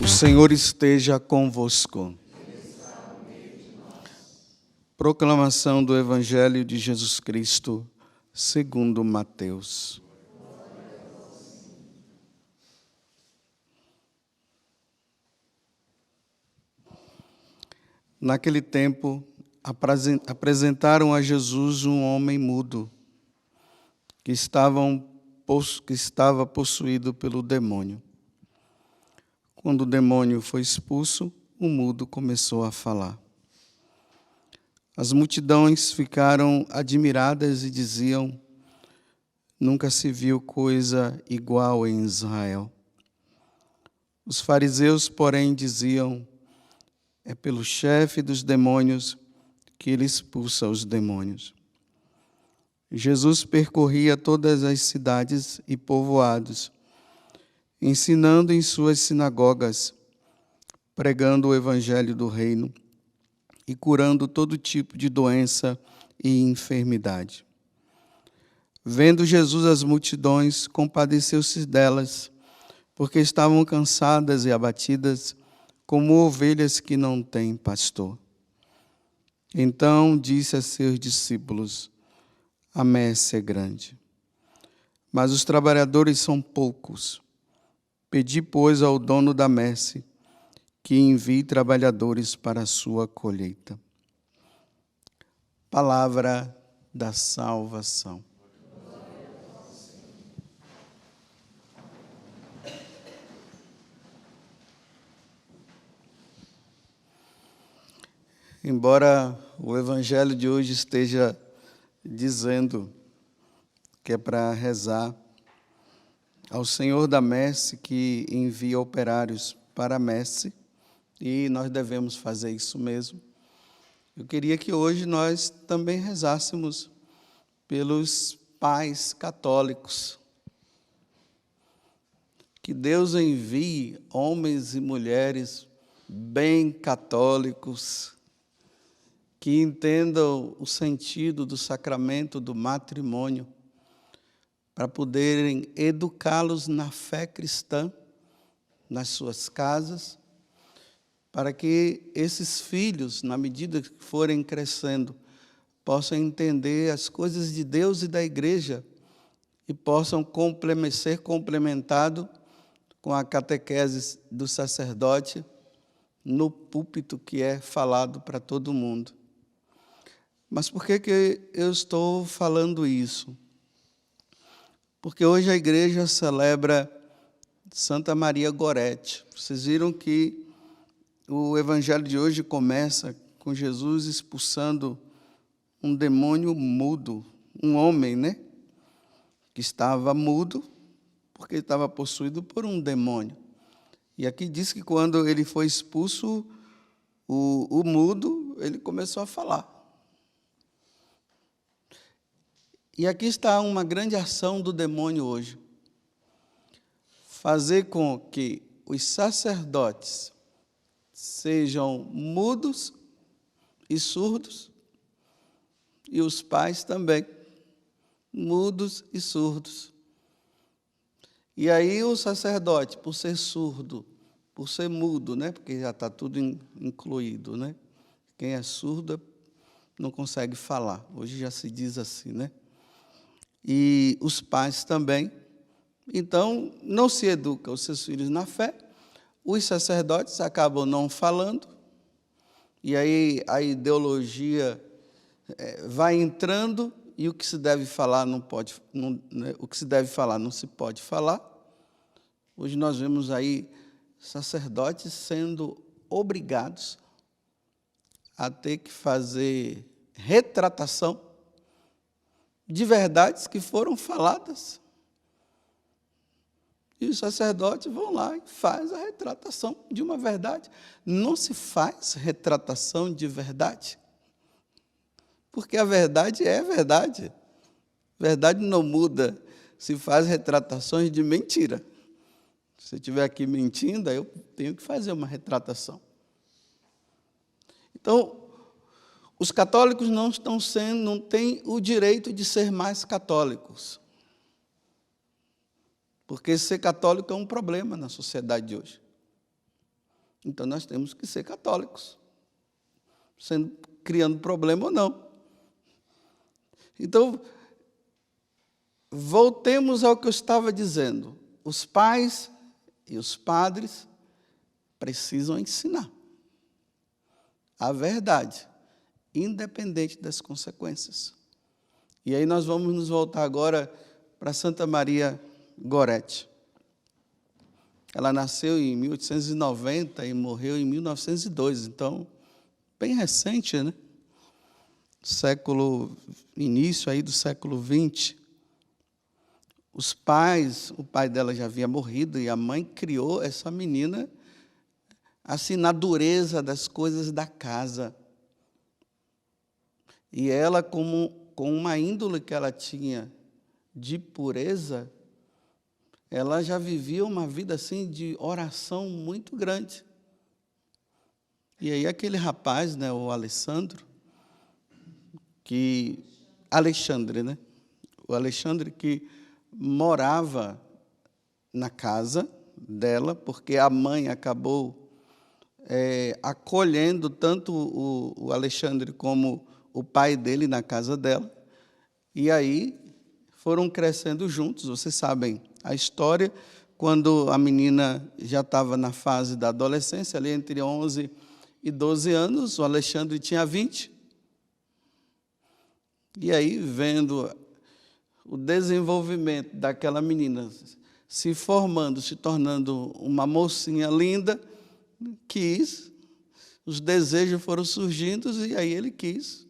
O Senhor esteja convosco. Proclamação do Evangelho de Jesus Cristo, segundo Mateus. Naquele tempo, apresentaram a Jesus um homem mudo, que estava possuído pelo demônio. Quando o demônio foi expulso, o mudo começou a falar. As multidões ficaram admiradas e diziam: nunca se viu coisa igual em Israel. Os fariseus, porém, diziam: é pelo chefe dos demônios que ele expulsa os demônios. Jesus percorria todas as cidades e povoados, ensinando em suas sinagogas, pregando o evangelho do reino e curando todo tipo de doença e enfermidade. Vendo Jesus as multidões, compadeceu-se delas, porque estavam cansadas e abatidas, como ovelhas que não têm pastor. Então disse a seus discípulos: a messe é grande, mas os trabalhadores são poucos. Pedi, pois, ao dono da messe que envie trabalhadores para a sua colheita. Palavra da salvação. Embora o Evangelho de hoje esteja dizendo que é para rezar ao Senhor da messe que envia operários para a messe, e nós devemos fazer isso mesmo, eu queria que hoje nós também rezássemos pelos pais católicos. Que Deus envie homens e mulheres bem católicos, que entendam o sentido do sacramento do matrimônio, para poderem educá-los na fé cristã, nas suas casas, para que esses filhos, na medida que forem crescendo, possam entender as coisas de Deus e da igreja e possam ser complementados com a catequese do sacerdote no púlpito que é falado para todo mundo. Mas por que eu estou falando isso? Porque hoje a igreja celebra Santa Maria Gorete. Vocês viram que o evangelho de hoje começa com Jesus expulsando um demônio mudo, um homem, né? Que estava mudo porque estava possuído por um demônio. E aqui diz que quando ele foi expulso, o mudo, ele começou a falar. E aqui está uma grande ação do demônio hoje. Fazer com que os sacerdotes sejam mudos e surdos, e os pais também, mudos e surdos. E aí o sacerdote, por ser surdo, por ser mudo, né? Porque já está tudo incluído, né? Quem é surdo não consegue falar. Hoje já se diz assim, né? E os pais também. Então, não se educa os seus filhos na fé, os sacerdotes acabam não falando, e aí a ideologia vai entrando, e o que se deve falar o que se deve falar não se pode falar. Hoje nós vemos aí sacerdotes sendo obrigados a ter que fazer retratação de verdades que foram faladas. E os sacerdotes vão lá e fazem a retratação de uma verdade. Não se faz retratação de verdade, porque a verdade é verdade. Verdade não muda. Se faz retratações de mentira. Se eu estiver aqui mentindo, eu tenho que fazer uma retratação. Então, os católicos não têm o direito de ser mais católicos. Porque ser católico é um problema na sociedade de hoje. Então nós temos que ser católicos, criando problema ou não. Então, voltemos ao que eu estava dizendo. Os pais e os padres precisam ensinar a verdade, independente das consequências. E aí nós vamos nos voltar agora para Santa Maria Goretti. Ela nasceu em 1890 e morreu em 1902, então, bem recente, né? Início aí do século XX. O pai dela já havia morrido e a mãe criou essa menina assim na dureza das coisas da casa. E ela, com uma índole que ela tinha de pureza, ela já vivia uma vida assim de oração muito grande. E aí aquele rapaz, né, o Alexandre, né? O Alexandre que morava na casa dela, porque a mãe acabou acolhendo tanto o Alexandre como o pai dele na casa dela. E aí foram crescendo juntos. Vocês sabem a história, quando a menina já estava na fase da adolescência, ali entre 11 e 12 anos, o Alexandre tinha 20. E aí, vendo o desenvolvimento daquela menina se formando, se tornando uma mocinha linda, os desejos foram surgindo e aí ele quis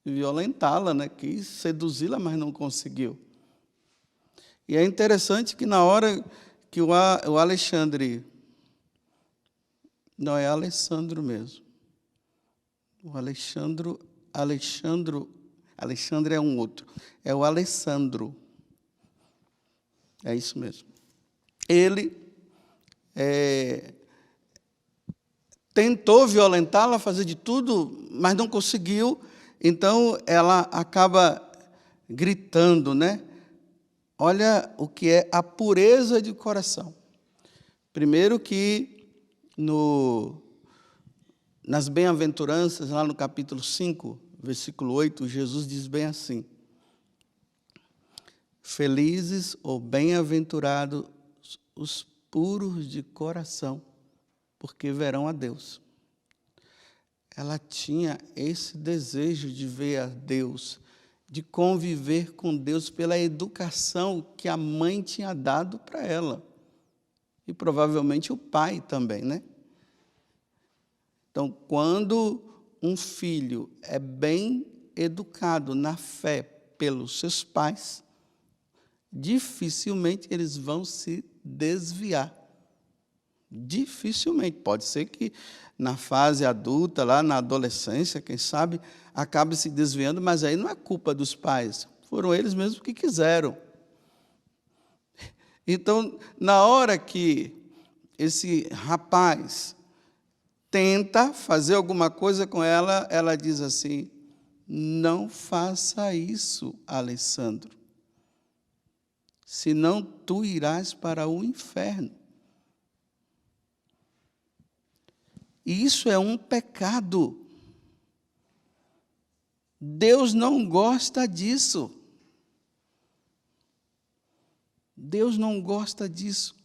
violentá-la, né? Quis seduzi-la, mas não conseguiu. E é interessante que na hora que o Alexandre, não é Alessandro mesmo, o Alexandre é um outro, é o Alessandro, é isso mesmo. Ele tentou violentá-la, fazer de tudo, mas não conseguiu. Então, ela acaba gritando, né? Olha o que é a pureza de coração. Primeiro que, nas bem-aventuranças, lá no capítulo 5, versículo 8, Jesus diz bem assim: felizes ou bem-aventurados os puros de coração, porque verão a Deus. Ela tinha esse desejo de ver a Deus, de conviver com Deus pela educação que a mãe tinha dado para ela. E provavelmente o pai também, né? Então, quando um filho é bem educado na fé pelos seus pais, dificilmente eles vão se desviar. Dificilmente. Pode ser que na fase adulta, lá na adolescência, quem sabe, acabe se desviando, mas aí não é culpa dos pais. Foram eles mesmos que quiseram. Então, na hora que esse rapaz tenta fazer alguma coisa com ela, ela diz assim: não faça isso, Alessandro, senão tu irás para o inferno. E isso é um pecado. Deus não gosta disso. Deus não gosta disso.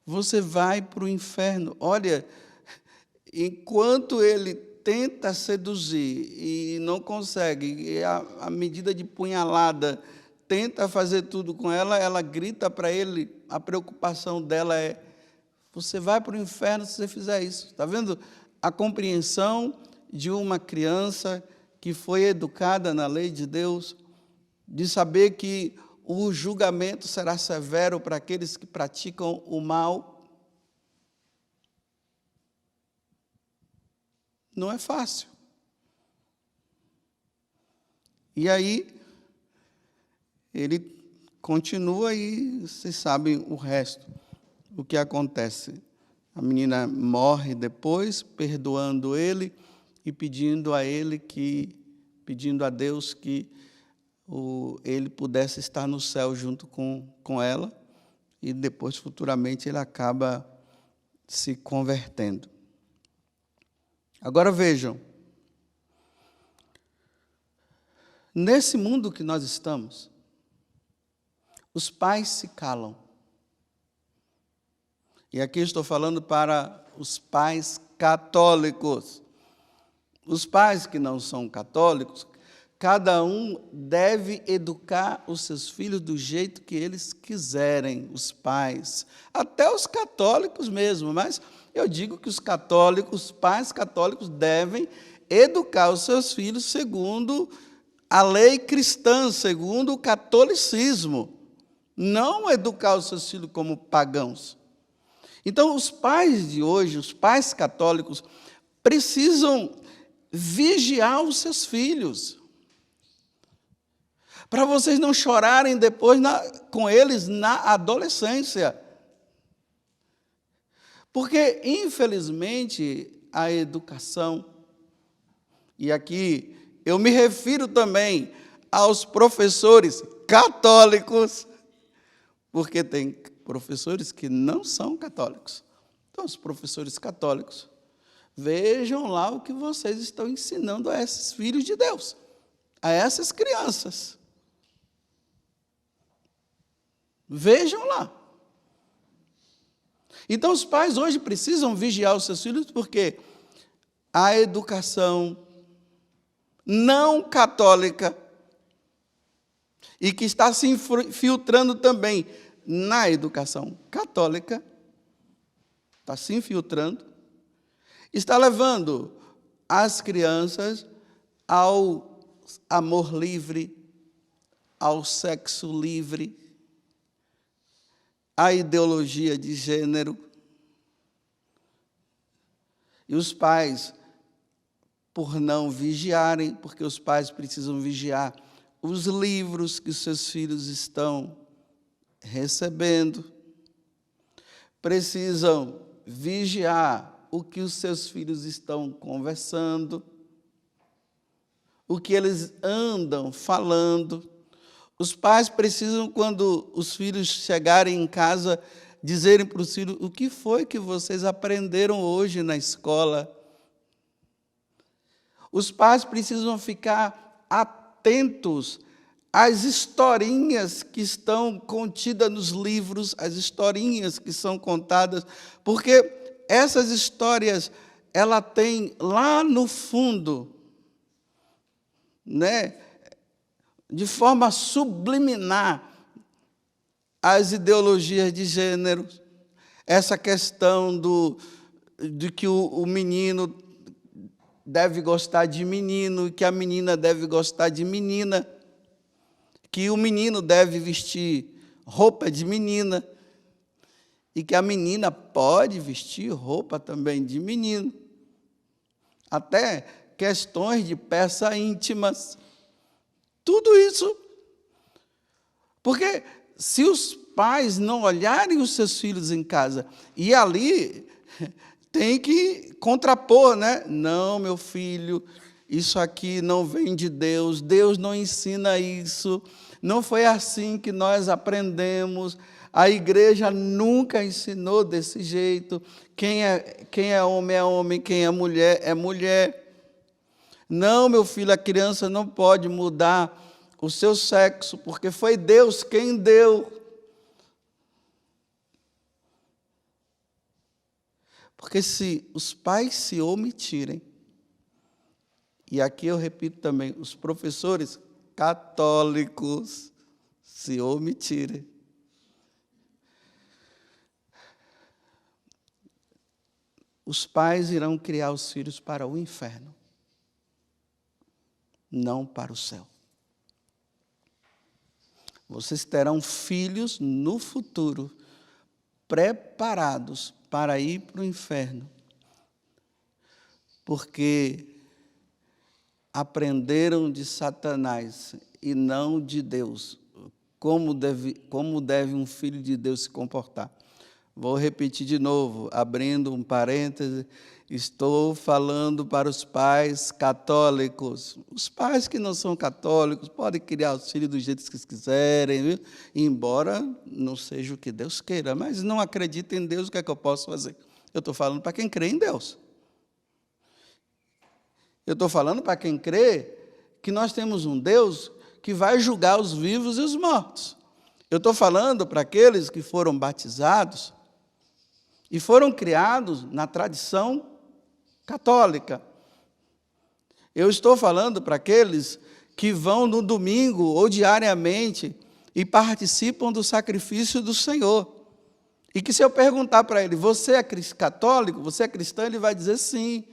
Você vai para o inferno. Olha, enquanto ele tenta seduzir e não consegue, e a medida de punhalada tenta fazer tudo com ela, ela grita para ele, a preocupação dela é: você vai para o inferno se você fizer isso. Está vendo a compreensão de uma criança que foi educada na lei de Deus, de saber que o julgamento será severo para aqueles que praticam o mal? Não é fácil. E aí, ele continua e vocês sabem o resto. O que acontece? A menina morre depois, perdoando ele e pedindo a Deus que ele pudesse estar no céu junto com ela, e depois, futuramente, ele acaba se convertendo. Agora vejam, nesse mundo que nós estamos, os pais se calam. E aqui estou falando para os pais católicos. Os pais que não são católicos, cada um deve educar os seus filhos do jeito que eles quiserem, os pais. Até os católicos mesmo, mas eu digo que os católicos, os pais católicos devem educar os seus filhos segundo a lei cristã, segundo o catolicismo. Não educar os seus filhos como pagãos. Então, os pais de hoje, os pais católicos, precisam vigiar os seus filhos, para vocês não chorarem depois com eles na adolescência. Porque, infelizmente, a educação, e aqui eu me refiro também aos professores católicos, porque tem professores que não são católicos. Então, os professores católicos, vejam lá o que vocês estão ensinando a esses filhos de Deus, a essas crianças. Vejam lá. Então, os pais hoje precisam vigiar os seus filhos, porque a educação não católica, e que está se infiltrando também na educação católica, está se infiltrando, está levando as crianças ao amor livre, ao sexo livre, à ideologia de gênero. E os pais, por não vigiarem, porque os pais precisam vigiar os livros que seus filhos estão recebendo, precisam vigiar o que os seus filhos estão conversando, o que eles andam falando. Os pais precisam, quando os filhos chegarem em casa, dizerem para os filhos: o que foi que vocês aprenderam hoje na escola? Os pais precisam ficar atentos às historinhas que estão contidas nos livros, as historinhas que são contadas, porque essas histórias, ela tem lá no fundo, né, de forma subliminar, as ideologias de gênero, essa questão de que o menino deve gostar de menino, que a menina deve gostar de menina, que o menino deve vestir roupa de menina e que a menina pode vestir roupa também de menino. Até questões de peças íntimas. Tudo isso. Porque se os pais não olharem os seus filhos em casa, e ali tem que contrapor, né? Não, meu filho, isso aqui não vem de Deus, Deus não ensina isso, não foi assim que nós aprendemos, a igreja nunca ensinou desse jeito, quem é homem, quem é mulher. Não, meu filho, a criança não pode mudar o seu sexo, porque foi Deus quem deu. Porque se os pais se omitirem, e aqui eu repito também, os professores católicos se omitirem, os pais irão criar os filhos para o inferno, não para o céu. Vocês terão filhos no futuro preparados para ir para o inferno, porque aprenderam de Satanás e não de Deus, como deve um filho de Deus se comportar. Vou repetir de novo, abrindo um parêntese, estou falando para os pais católicos. Os pais que não são católicos podem criar os filhos do jeito que quiserem, viu? Embora não seja o que Deus queira, mas não acreditem em Deus, o que é que eu posso fazer? Eu estou falando para quem crê em Deus. Eu estou falando para quem crê que nós temos um Deus que vai julgar os vivos e os mortos. Eu estou falando para aqueles que foram batizados e foram criados na tradição católica. Eu estou falando para aqueles que vão no domingo ou diariamente e participam do sacrifício do Senhor. E que se eu perguntar para ele, você é católico, você é cristão, ele vai dizer sim.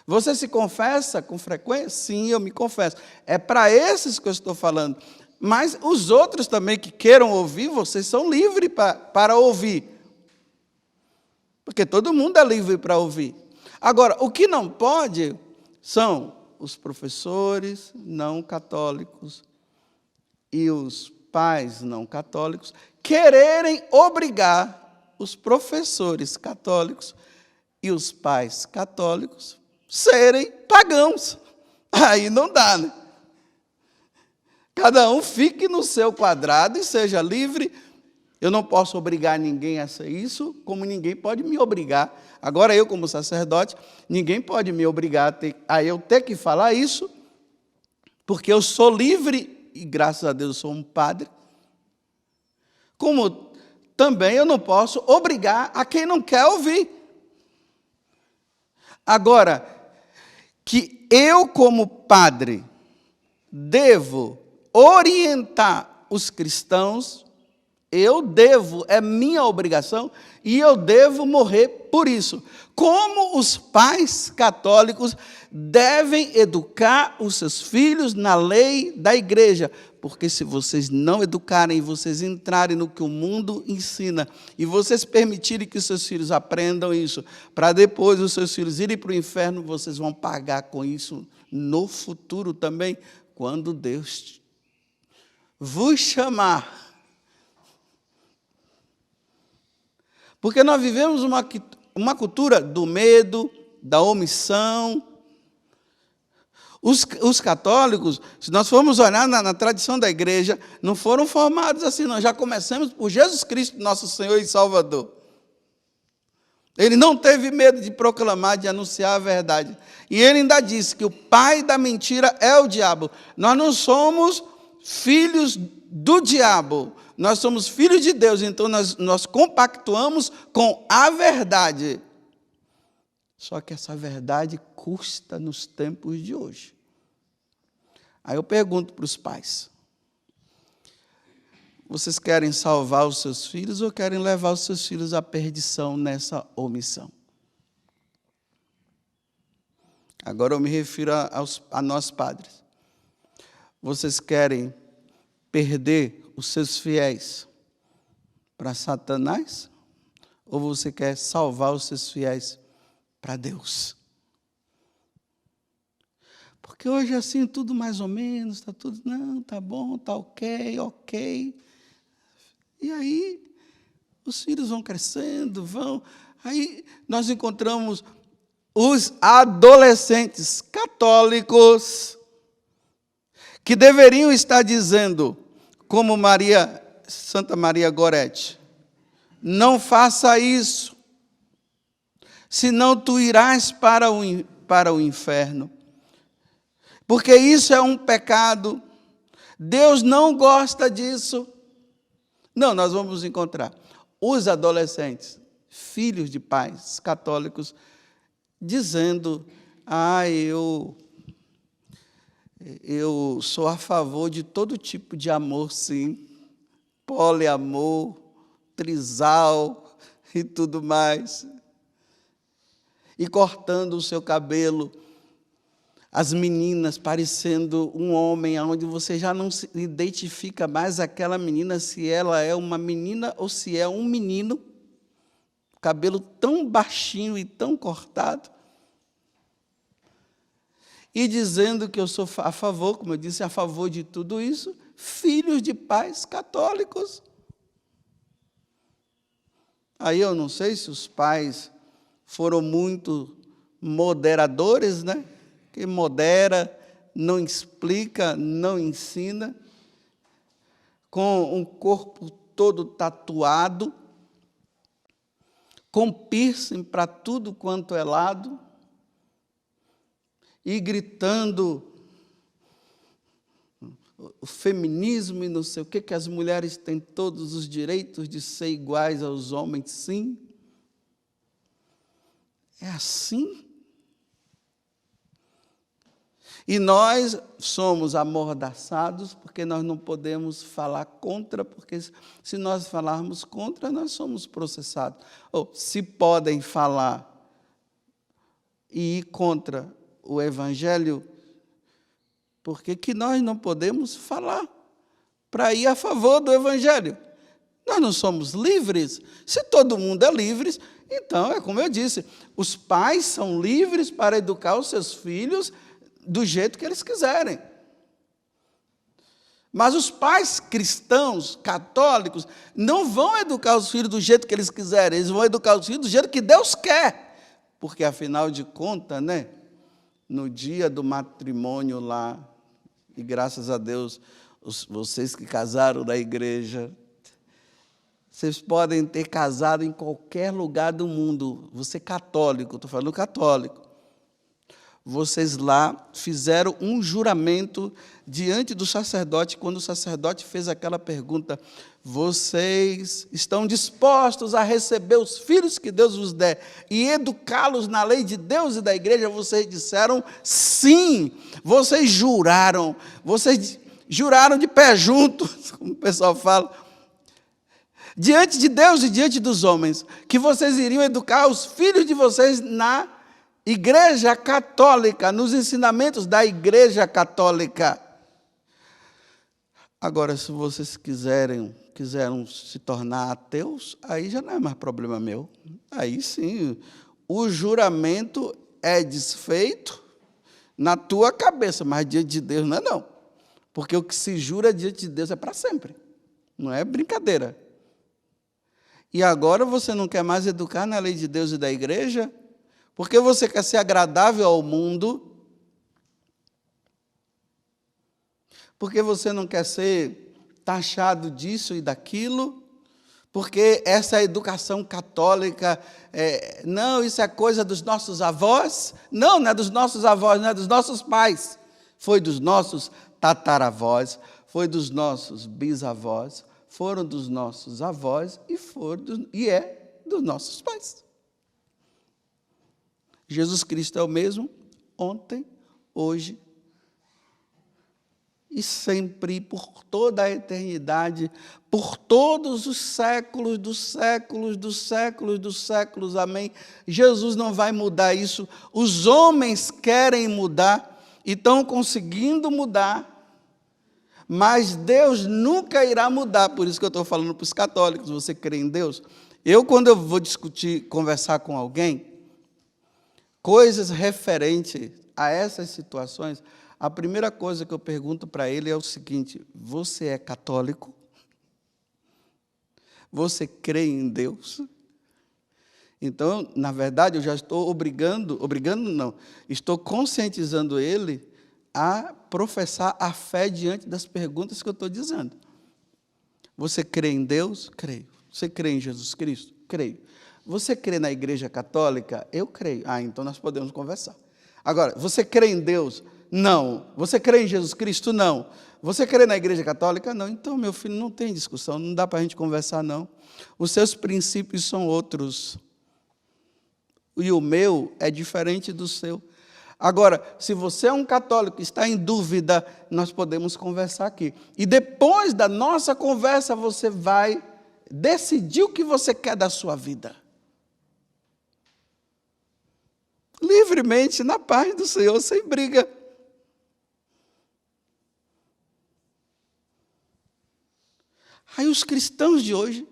Você se confessa com frequência? Sim, eu me confesso. É para esses que eu estou falando. Mas os outros também que queiram ouvir, vocês são livres para ouvir. Porque todo mundo é livre para ouvir. Agora, o que não pode são os professores não católicos e os pais não católicos quererem obrigar os professores católicos e os pais católicos serem pagãos. Aí não dá, né? Cada um fique no seu quadrado e seja livre. Eu não posso obrigar ninguém a ser isso, como ninguém pode me obrigar. Agora eu, como sacerdote, ninguém pode me obrigar a eu ter que falar isso, porque eu sou livre e, graças a Deus, sou um padre. Como também eu não posso obrigar a quem não quer ouvir. Agora, que eu, como padre, devo orientar os cristãos, eu devo, é minha obrigação, e eu devo morrer por isso. Como os pais católicos devem educar os seus filhos na lei da igreja, porque se vocês não educarem, vocês entrarem no que o mundo ensina, e vocês permitirem que os seus filhos aprendam isso, para depois os seus filhos irem para o inferno, vocês vão pagar com isso no futuro também, quando Deus vos chamar. Porque nós vivemos uma cultura do medo, da omissão. Os católicos, se nós formos olhar na tradição da igreja, não foram formados assim, nós já começamos por Jesus Cristo, nosso Senhor e Salvador. Ele não teve medo de proclamar, de anunciar a verdade. E ele ainda disse que o pai da mentira é o diabo. Nós não somos filhos do diabo, nós somos filhos de Deus, então nós compactuamos com a verdade. Só que essa verdade custa nos tempos de hoje. Aí eu pergunto para os pais, vocês querem salvar os seus filhos ou querem levar os seus filhos à perdição nessa omissão? Agora eu me refiro a nós padres. Vocês querem perder os seus fiéis para Satanás? Ou você quer salvar os seus fiéis para Deus? Porque hoje é assim, tudo mais ou menos, está tudo, não, está bom, está ok. E aí, os filhos vão crescendo, aí nós encontramos os adolescentes católicos que deveriam estar dizendo, como Santa Maria Gorete, não faça isso, senão tu irás para o inferno. Porque isso é um pecado. Deus não gosta disso. Não, nós vamos encontrar os adolescentes, filhos de pais católicos, dizendo, eu sou a favor de todo tipo de amor, sim, poliamor, trisal e tudo mais. E cortando o seu cabelo, as meninas parecendo um homem, onde você já não se identifica mais aquela menina, se ela é uma menina ou se é um menino, cabelo tão baixinho e tão cortado, e dizendo que eu sou a favor, como eu disse, a favor de tudo isso, filhos de pais católicos. Aí eu não sei se os pais foram muito moderadores, né? Que modera, não explica, não ensina, com um corpo todo tatuado, com piercing para tudo quanto é lado, e gritando o feminismo e não sei o quê, que as mulheres têm todos os direitos de ser iguais aos homens, sim. É assim. E nós somos amordaçados porque nós não podemos falar contra, porque se nós falarmos contra, nós somos processados. Ou se podem falar e ir contra o Evangelho, por que nós não podemos falar para ir a favor do Evangelho? Nós não somos livres? Se todo mundo é livre, então é como eu disse, os pais são livres para educar os seus filhos do jeito que eles quiserem. Mas os pais cristãos, católicos, não vão educar os filhos do jeito que eles quiserem, eles vão educar os filhos do jeito que Deus quer. Porque, afinal de contas, né, no dia do matrimônio lá, e graças a Deus, vocês que casaram na igreja, vocês podem ter casado em qualquer lugar do mundo, você católico, estou falando católico, vocês lá fizeram um juramento diante do sacerdote, quando o sacerdote fez aquela pergunta, vocês estão dispostos a receber os filhos que Deus vos der e educá-los na lei de Deus e da igreja? Vocês disseram sim, vocês juraram de pé junto, como o pessoal fala, diante de Deus e diante dos homens, que vocês iriam educar os filhos de vocês na Igreja Católica, nos ensinamentos da Igreja Católica. Agora, se vocês quiseram se tornar ateus, aí já não é mais problema meu. Aí sim, o juramento é desfeito na tua cabeça, mas diante de Deus não é não. Porque o que se jura diante de Deus é para sempre. Não é brincadeira. E agora você não quer mais educar na lei de Deus e da igreja? Porque você quer ser agradável ao mundo? Porque você não quer ser taxado disso e daquilo? Porque essa educação católica, não, isso é coisa dos nossos avós? Não, não é dos nossos avós, não é dos nossos pais. Foi dos nossos tataravós, foi dos nossos bisavós, foram dos nossos avós e é dos nossos pais. Jesus Cristo é o mesmo ontem, hoje e sempre, por toda a eternidade, por todos os séculos dos séculos, dos séculos dos séculos, amém? Jesus não vai mudar isso. Os homens querem mudar e estão conseguindo mudar, mas Deus nunca irá mudar. Por isso que eu estou falando para os católicos, você crê em Deus? Quando eu vou conversar com alguém, coisas referentes a essas situações, a primeira coisa que eu pergunto para ele é o seguinte: você é católico? Você crê em Deus? Então, na verdade, eu já estou estou conscientizando ele a professar a fé diante das perguntas que eu estou dizendo. Você crê em Deus? Creio. Você crê em Jesus Cristo? Creio. Você crê na Igreja Católica? Eu creio. Então nós podemos conversar. Agora, você crê em Deus? Não. Você crê em Jesus Cristo? Não. Você crê na Igreja Católica? Não. Então, meu filho, não tem discussão, não dá para a gente conversar, não. Os seus princípios são outros. E o meu é diferente do seu. Agora, se você é um católico e está em dúvida, nós podemos conversar aqui. E depois da nossa conversa, você vai decidir o que você quer da sua vida. Livremente, na paz do Senhor, sem briga. Aí os cristãos de hoje,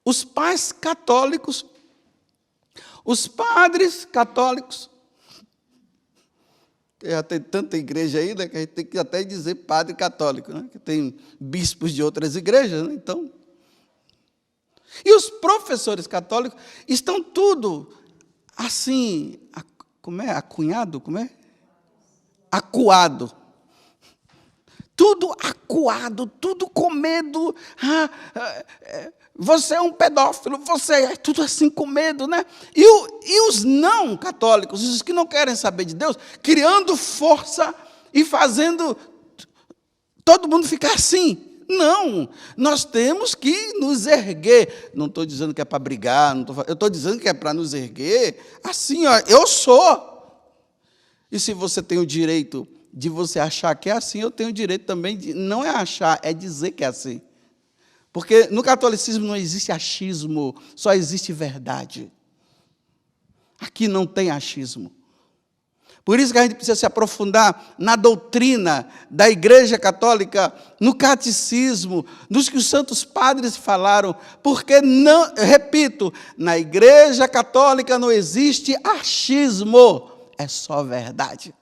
os pais católicos, os padres católicos, já tem tanta igreja aí, né, que a gente tem que até dizer padre católico, né, que tem bispos de outras igrejas, né, então. E os professores católicos estão tudo assim, acunhado, acuado. Tudo acuado, tudo com medo. você é um pedófilo, você é tudo assim com medo, né? E os não católicos, os que não querem saber de Deus, criando força e fazendo todo mundo ficar assim. Não, nós temos que nos erguer. Não estou dizendo que é para brigar, eu estou dizendo que é para nos erguer. Assim, ó, eu sou. E se você tem o direito de você achar que é assim, eu tenho o direito também de, não é achar, é dizer que é assim. Porque no catolicismo não existe achismo, só existe verdade. Aqui não tem achismo. Por isso que a gente precisa se aprofundar na doutrina da Igreja Católica, no catecismo, nos que os santos padres falaram, porque não, repito, na Igreja Católica não existe achismo, é só verdade.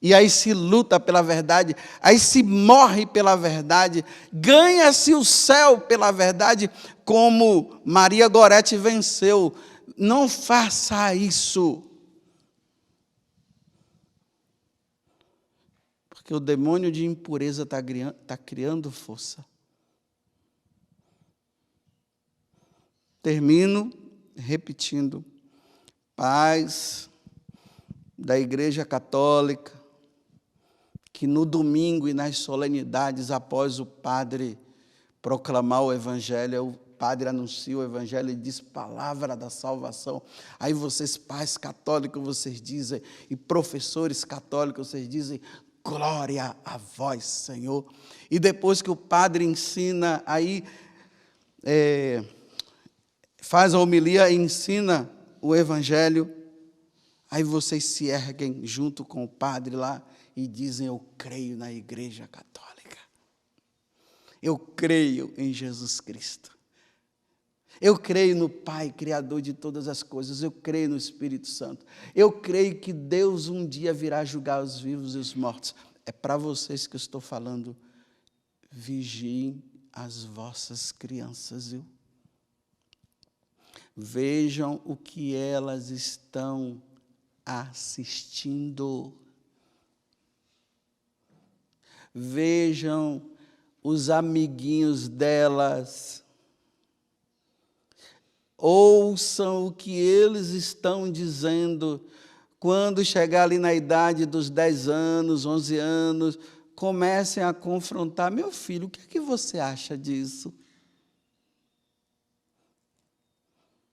E aí se luta pela verdade, aí se morre pela verdade, ganha-se o céu pela verdade, como Maria Gorete venceu. Não faça isso. Porque o demônio de impureza está criando força. Termino repetindo. Pais da Igreja Católica, que no domingo e nas solenidades, após o padre proclamar o Evangelho, o padre anuncia o Evangelho e diz palavra da salvação. Aí vocês, pais católicos, vocês dizem, e professores católicos, vocês dizem, glória a vós, Senhor. E depois que o padre ensina, aí faz a homilia e ensina o Evangelho, aí vocês se erguem junto com o padre lá e dizem, eu creio na Igreja Católica. Eu creio em Jesus Cristo. Eu creio no Pai, Criador de todas as coisas. Eu creio no Espírito Santo. Eu creio que Deus um dia virá julgar os vivos e os mortos. É para vocês que eu estou falando. Vigiem as vossas crianças, viu? Vejam o que elas estão assistindo. Vejam os amiguinhos delas. Ouçam o que eles estão dizendo. Quando chegar ali na idade dos 10 anos, 11 anos, comecem a confrontar. Meu filho, o que é que você acha disso?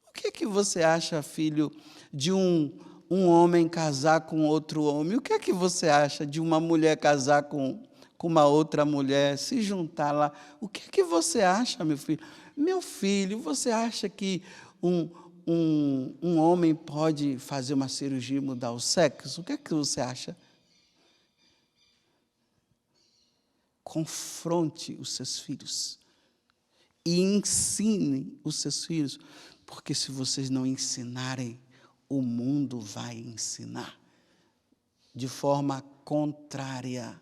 O que é que você acha, filho, de um homem casar com outro homem? O que é que você acha de uma mulher casar com uma outra mulher, se juntar lá? O que é que você acha, meu filho? Meu filho, você acha que um homem pode fazer uma cirurgia e mudar o sexo? O que é que você acha? Confronte os seus filhos e ensine os seus filhos, porque se vocês não ensinarem, o mundo vai ensinar de forma contrária.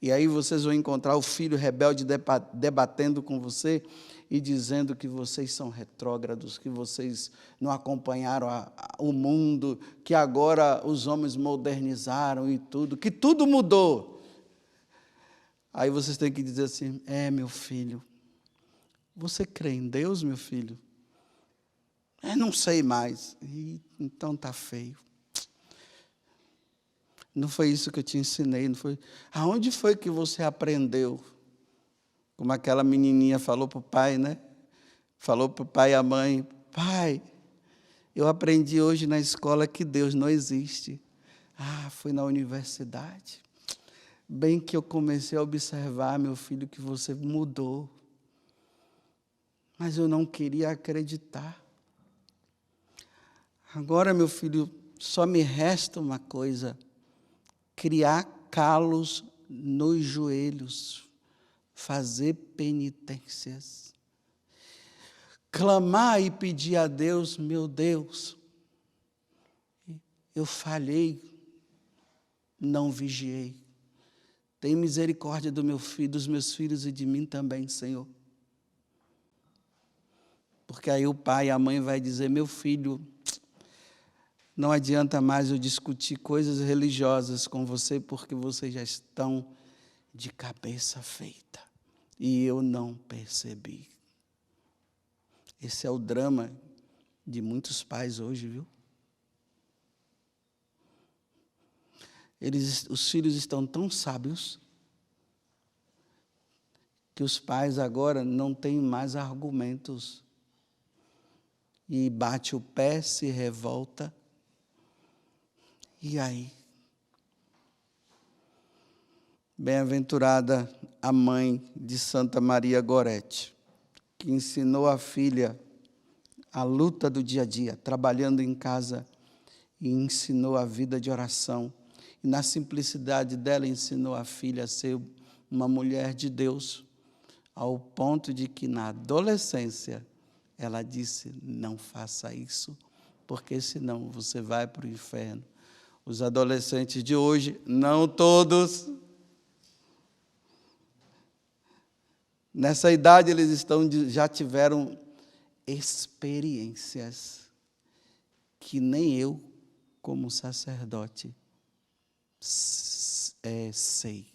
E aí vocês vão encontrar o filho rebelde debatendo com você e dizendo que vocês são retrógrados, que vocês não acompanharam o mundo, que agora os homens modernizaram e tudo, que tudo mudou. Aí vocês têm que dizer assim, meu filho, você crê em Deus, meu filho? Não sei mais. Então está feio. Não foi isso que eu te ensinei, não foi. Aonde foi que você aprendeu? Como aquela menininha falou para o pai, né? Falou para o pai e a mãe, pai, eu aprendi hoje na escola que Deus não existe. Foi na universidade. Bem que eu comecei a observar, meu filho, que você mudou. Mas eu não queria acreditar. Agora, meu filho, só me resta uma coisa: criar calos nos joelhos, fazer penitências, clamar e pedir a Deus, meu Deus, eu falhei, não vigiei. Tem misericórdia do meu filho, dos meus filhos e de mim também, Senhor. Porque aí o pai e a mãe vai dizer, meu filho, não adianta mais eu discutir coisas religiosas com você, porque vocês já estão de cabeça feita. e eu não percebi. Esse é o drama de muitos pais hoje, viu? Os filhos estão tão sábios que os pais agora não têm mais argumentos. E bate o pé, se revolta. E aí? Bem-aventurada a mãe de Santa Maria Gorete, que ensinou a filha a luta do dia a dia, trabalhando em casa, e ensinou a vida de oração. E na simplicidade dela ensinou a filha a ser uma mulher de Deus, ao ponto de que na adolescência ela disse: não faça isso, porque senão você vai para o inferno. Os adolescentes de hoje, não todos, nessa idade eles já tiveram experiências que nem eu, como sacerdote, sei.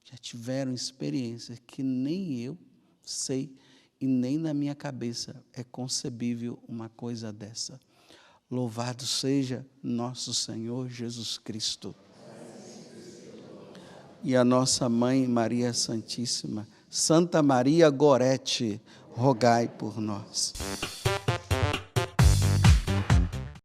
Já tiveram experiências que nem eu sei e nem na minha cabeça é concebível uma coisa dessa. Louvado seja nosso Senhor Jesus Cristo. E a nossa Mãe Maria Santíssima, Santa Maria Gorete, rogai por nós.